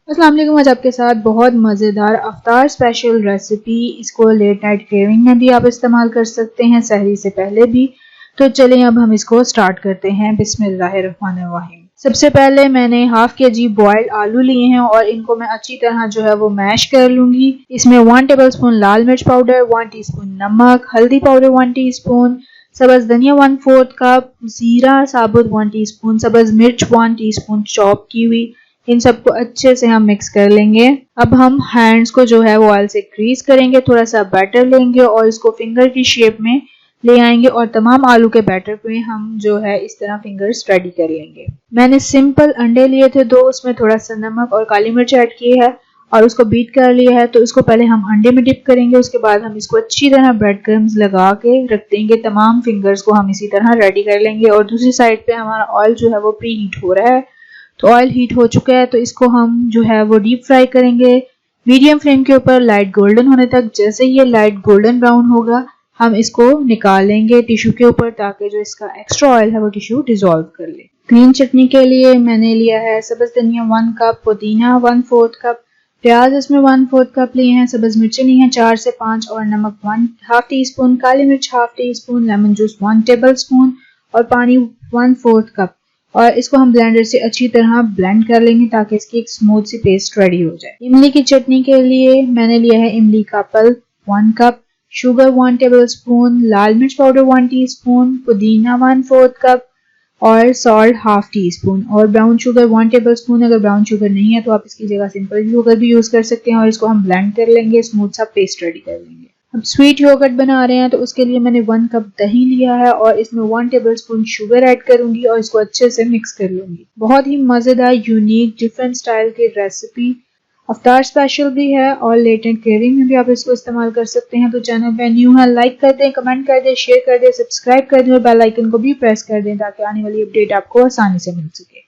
अस्सलाम वालेकुम। आज आपके साथ बहुत मज़ेदार अफ्तार स्पेशल रेसिपी। इसको लेट नाइट क्रेविंग में भी आप इस्तेमाल कर सकते हैं, सहरी से पहले भी। तो चलें अब हम इसको स्टार्ट करते हैं। बिस्मिल्लाहिर्रहमानिर्रहीम। सबसे पहले मैंने हाफ के जी बॉयल्ड आलू लिए हैं और इनको मैं अच्छी तरह जो है वो मैश कर लूंगी। इसमें 1 टेबलस्पून लाल मिर्च पाउडर, 1 टीस्पून नमक, हल्दी पाउडर 1 टीस्पून, सब्ज धनिया 1/4 कप, जीरा साबुत 1 टीस्पून, सब्ज मिर्च 1 टीस्पून चॉप की हुई। इन सबको अच्छे से हम मिक्स कर लेंगे। अब हम हैंड्स को जो है वो ऑयल से ग्रीस करेंगे, थोड़ा सा बैटर लेंगे और इसको फिंगर की शेप में ले आएंगे और तमाम आलू के बैटर पे हम जो है इस तरह फिंगर्स रेडी कर लेंगे। मैंने सिंपल अंडे लिए थे 2, उसमें थोड़ा सा नमक और काली मिर्च ऐड की है और उसको बीट कर लिया है। तो इसको पहले हम अंडे में डिप करेंगे, उसके बाद हम इसको अच्छी तरह ब्रेड क्रम्स लगा के रख देंगे। तमाम फिंगर्स को हम इसी तरह रेडी कर लेंगे और दूसरी साइड पे हमारा ऑयल जो है वो प्री हीट हो रहा है। तो ऑयल हीट हो चुका है, तो इसको हम जो है वो डीप फ्राई करेंगे मीडियम फ्लेम के ऊपर लाइट गोल्डन होने तक। जैसे ये लाइट गोल्डन ब्राउन होगा हम इसको निकाल लेंगे टिश्यू के ऊपर, ताकि जो इसका एक्स्ट्रा ऑयल है वो टिश्यू डिजोल्व कर ले। ग्रीन चटनी के लिए मैंने लिया है सब्ज धनिया 1 कप, पुदीना 1/4 कप, प्याज इसमें 1/4 कप लिए हैं, सब्ज मिर्चें ली हैं 4 से 5 और नमक 1/2 टीस्पून, काली मिर्च 1/2 टीस्पून, लेमन जूस 1 टेबलस्पून और पानी 1/4 कप। और इसको हम ब्लेंडर से अच्छी तरह ब्लेंड कर लेंगे ताकि इसकी एक स्मूथ सी पेस्ट रेडी हो जाए। इमली की चटनी के लिए मैंने लिया है इमली का पल्प 1 कप, शुगर 1 टेबलस्पून, लाल मिर्च पाउडर 1 टीस्पून, पुदीना 1/4 कप और सॉल्ट 1/2 टीस्पून और ब्राउन शुगर 1 टेबलस्पून। अगर ब्राउन शुगर नहीं है तो आप इसकी जगह सिंपल शुगर भी यूज कर सकते हैं और इसको हम ब्लेंड कर लेंगे, स्मूथ सा पेस्ट रेडी कर लेंगे। अब स्वीट योगर्ट बना रहे हैं तो उसके लिए मैंने 1 कप दही लिया है और इसमें 1 टेबलस्पून शुगर ऐड करूंगी और इसको अच्छे से मिक्स कर लूंगी। बहुत ही मजेदार, यूनिक, डिफरेंट स्टाइल की रेसिपी, अफ्तार स्पेशल भी है और लेट नाइट क्रेविंग में भी आप इसको इस्तेमाल कर सकते हैं। तो चैनल पे न्यू है, लाइक कर दें, कमेंट कर दें, शेयर कर दें, सब्सक्राइब कर दें और बेल आइकन को भी प्रेस कर दें ताकि आने वाली अपडेट आपको आसानी से मिल सके।